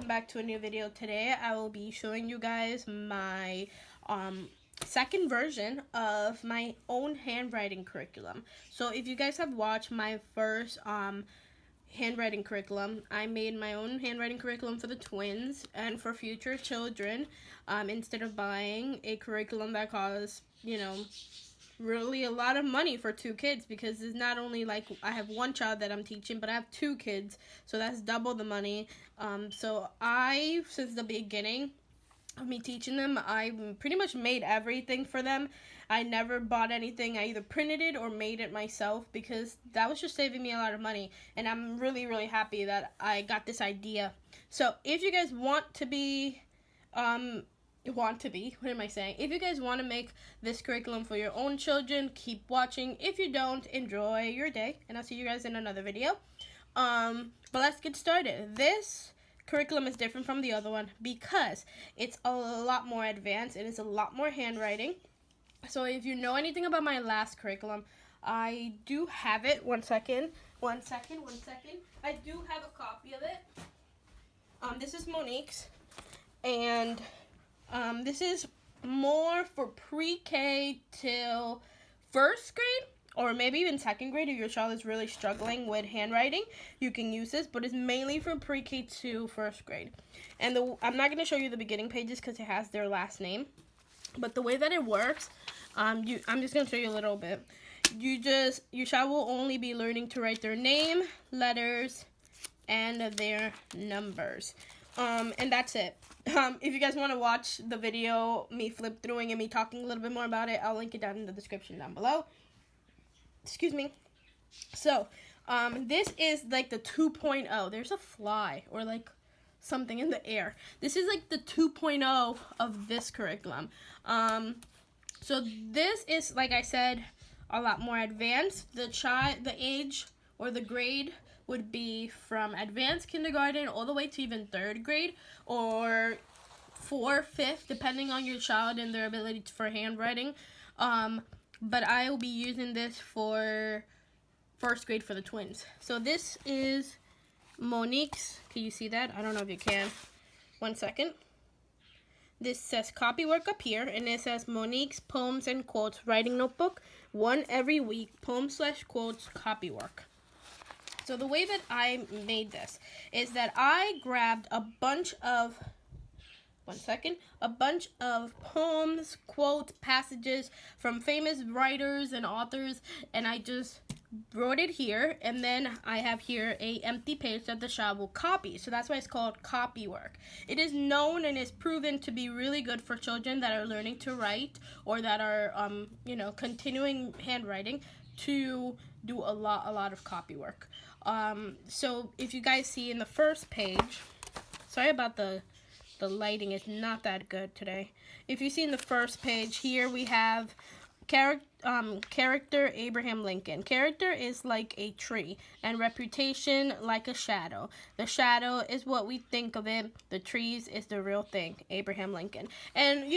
back to a new video. Today I will be showing you guys my second version of my own handwriting curriculum. So if you guys have watched my first handwriting curriculum, I made my own handwriting curriculum for the twins and for future children, instead of buying a curriculum that costs, really a lot of money for two kids, because it's not only like I have one child that I'm teaching, but I have two kids, so that's double the money. So since the beginning of me teaching them, I pretty much made everything for them. I never bought anything. I either printed it or made it myself, because that was just saving me a lot of money, and I'm really, really happy that I got this idea. So if you guys want to be if you guys want to make this curriculum for your own children, keep watching. If you don't, enjoy your day, and I'll see you guys in another video. But let's get started. This curriculum is different from the other one because it's a lot more advanced and it's a lot more handwriting. So if you know anything about my last curriculum, I do have it. One second. I do have a copy of it. This is Monique's, and this is more for pre-K till first grade, or maybe even second grade. If your child is really struggling with handwriting, you can use this, but it's mainly for pre-K to first grade. And I'm not going to show you the beginning pages because it has their last name, but the way that it works, I'm just going to show you a little bit. Your child will only be learning to write their name, letters, and their numbers. And that's it. If you guys want to watch the video, me flip throughing and me talking a little bit more about it, I'll link it down in the description down below. Excuse me. So, this is like the 2.0. There's a fly or like something in the air. This is like the 2.0 of this curriculum. So this is, like I said, a lot more advanced. The age or the grade would be from advanced kindergarten all the way to even third grade, or 4th, 5th, depending on your child and their ability for handwriting. But I will be using this for first grade for the twins. So this is Monique's. Can you see that? I don't know if you can. One second. This says copywork up here, and it says Monique's Poems and Quotes Writing Notebook, one every week, poems/quotes copywork. So the way that I made this is that I grabbed a bunch of poems, quotes, passages from famous writers and authors, and I just wrote it here, and then I have here a empty page that the child will copy. So that's why it's called copywork. It is known and is proven to be really good for children that are learning to write, or that are continuing handwriting, to do a lot of copywork. So if you guys see in the first page, sorry about the lighting is not that good today. If you see in the first page here, we have character Abraham Lincoln. Character is like a tree, and reputation like a shadow. The shadow is what we think of it. The trees is the real thing. Abraham Lincoln. And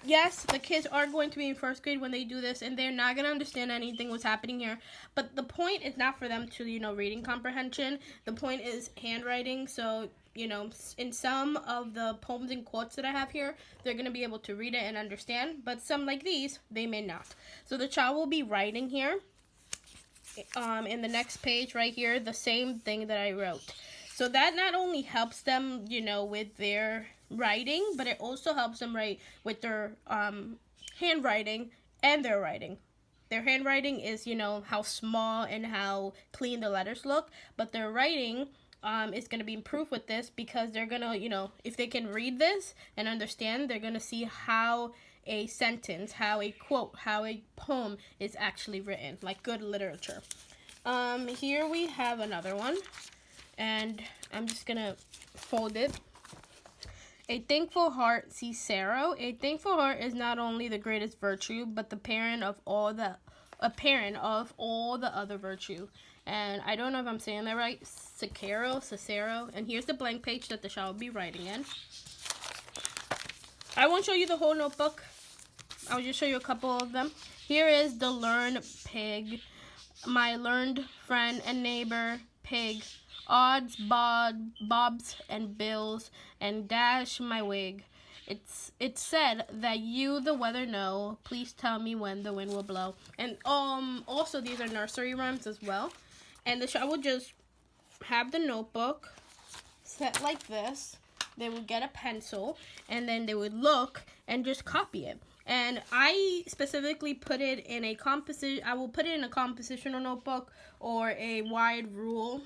yes, the kids are going to be in first grade when they do this, and they're not going to understand anything what's happening here. But the point is not for them to reading comprehension. The point is handwriting. So in some of the poems and quotes that I have here, they're going to be able to read it and understand, but some like these, they may not. So the child will be writing here, in the next page right here, the same thing that I wrote. So that not only helps them, with their writing, but it also helps them write with their handwriting and their writing. Their handwriting is, how small and how clean the letters look, but their writing is going to be improved with this, because they're going to, if they can read this and understand, they're going to see how a sentence, how a quote, how a poem is actually written, like good literature. Here we have another one, and I'm just going to fold it. A thankful heart sees sorrow. A thankful heart is not only the greatest virtue, but a parent of all the other virtue. And I don't know if I'm saying that right. Cicero. And here's the blank page that the child will be writing in. I won't show you the whole notebook. I'll just show you a couple of them. Here is the learned pig. My learned friend and neighbor pig odds, bobs, and bills, and dash my wig. It's said that you the weather know. Please tell me when the wind will blow. And also these are nursery rhymes as well. And the child would just have the notebook set like this. They would get a pencil and then they would look and just copy it. And I specifically put it in a I will put it in a compositional notebook or a wide rule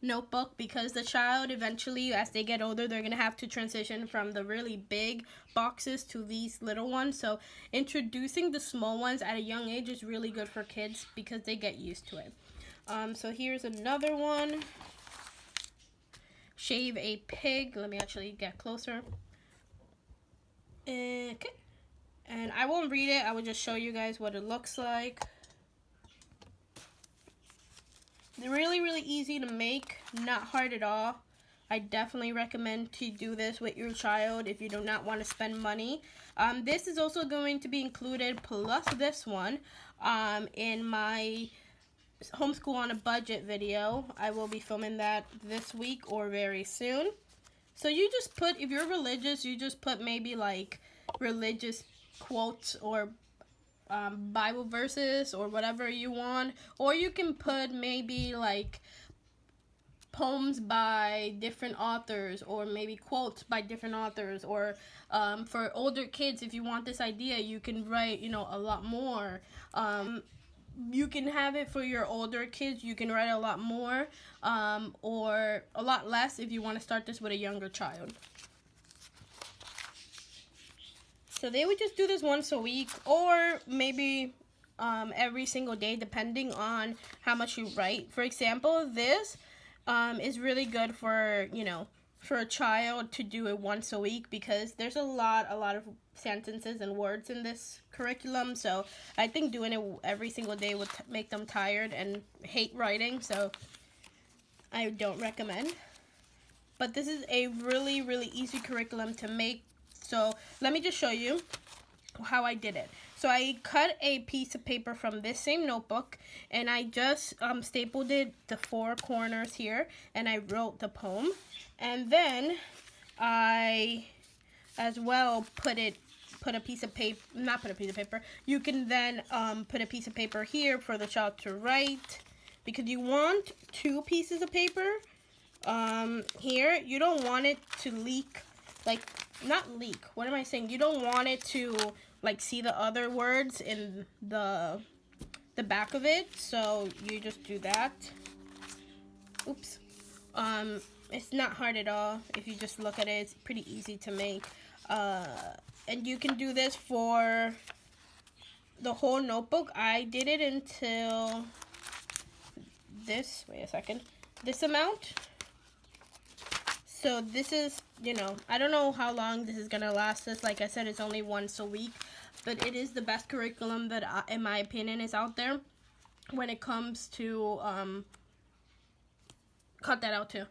notebook, because the child eventually, as they get older, they're going to have to transition from the really big boxes to these little ones. So introducing the small ones at a young age is really good for kids because they get used to it. So here's another one. Shave a pig. Let me actually get closer. Okay. And I won't read it. I will just show you guys what it looks like. They're really easy to make, not hard at all. I definitely recommend to do this with your child if you do not want to spend money. This is also going to be included, plus this one, in my homeschool on a budget video. I will be filming that this week or very soon. So you just put, if you're religious, you just put maybe like religious quotes or Bible verses or whatever you want, or you can put maybe like poems by different authors, or maybe quotes by different authors, or for older kids, if you want this idea, you can write, you know, a lot more. You can have it for your older kids, you can write a lot more, or a lot less if you want to start this with a younger child. So they would just do this once a week, or maybe every single day, depending on how much you write. For example, this is really good for, you know, for a child to do it once a week, because there's a lot of sentences and words in this curriculum. So I think doing it every single day would make them tired and hate writing. So I don't recommend. But this is a really easy curriculum to make. So let me just show you how I did it. So I cut a piece of paper from this same notebook, and I just stapled it the 4 corners here, and I wrote the poem. And then I as well put a piece of paper, you can then put a piece of paper here for the child to write, because you want 2 pieces of paper here. You don't want it to leak, like, not leak, what am I saying? You don't want it to, like, see the other words in the back of it. So you just do that. Oops. It's not hard at all. If you just look at it, it's pretty easy to make. And you can do this for the whole notebook. I did it until this, wait a second, this amount. So this is, you know, I don't know how long this is going to last us. Like I said, it's only once a week. But it is the best curriculum that, in my opinion, is out there when it comes to, cut that out too.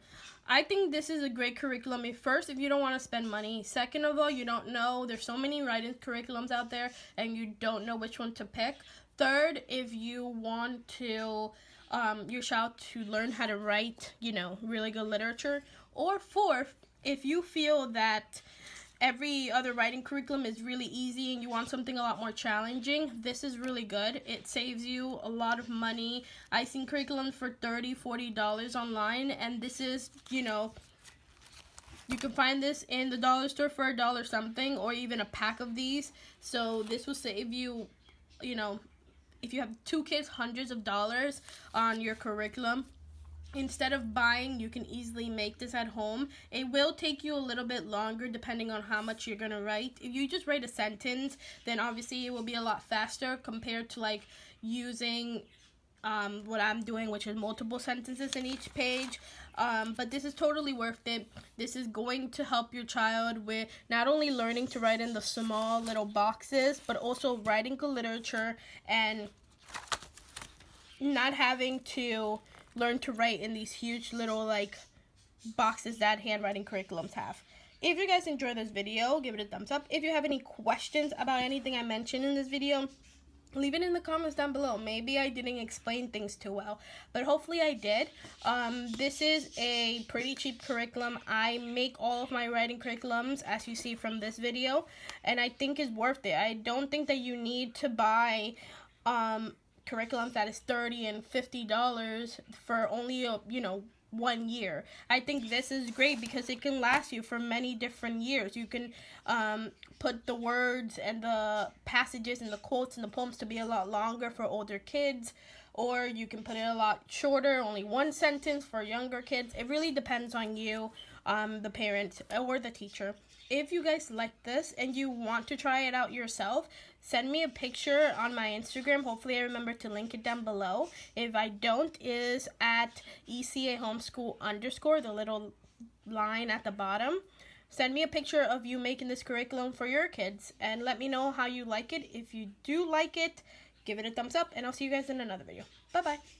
I think this is a great curriculum. First, if you don't want to spend money. Second of all, you don't know. There's so many writing curriculums out there, and you don't know which one to pick. Third, if you want to, your child to learn how to write, you know, really good literature. Or fourth, if you feel that every other writing curriculum is really easy and you want something a lot more challenging, this is really good. It saves you a lot of money. I've seen curriculums for $30, $40 online, and this is, you know, you can find this in the dollar store for $1 something, or even a pack of these. So this will save you, you know, if you have 2 kids, hundreds of dollars on your curriculum. Instead of buying, you can easily make this at home. It will take you a little bit longer depending on how much you're going to write. If you just write a sentence, then obviously it will be a lot faster compared to like using what I'm doing, which is multiple sentences in each page. But this is totally worth it. This is going to help your child with not only learning to write in the small little boxes, but also writing good literature and not having to learn to write in these huge little like boxes that handwriting curriculums have. If you guys enjoyed this video, give it a thumbs up. If you have any questions about anything I mentioned in this video, leave it in the comments down below. Maybe I didn't explain things too well, but hopefully I did. This is a pretty cheap curriculum. I make all of my writing curriculums, as you see from this video, and I think it's worth it. I don't think that you need to buy curriculums that is $30 and $50 for only 1 year. I think this is great because it can last you for many different years. You can put the words and the passages and the quotes and the poems to be a lot longer for older kids, or you can put it a lot shorter, only one sentence for younger kids. It really depends on you, the parent or the teacher. If you guys like this and you want to try it out yourself, send me a picture on my Instagram. Hopefully I remember to link it down below. If I don't, is at ECA homeschool _, the little line at the bottom. Send me a picture of you making this curriculum for your kids and let me know how you like it. If you do like it, give it a thumbs up, and I'll see you guys in another video. Bye bye.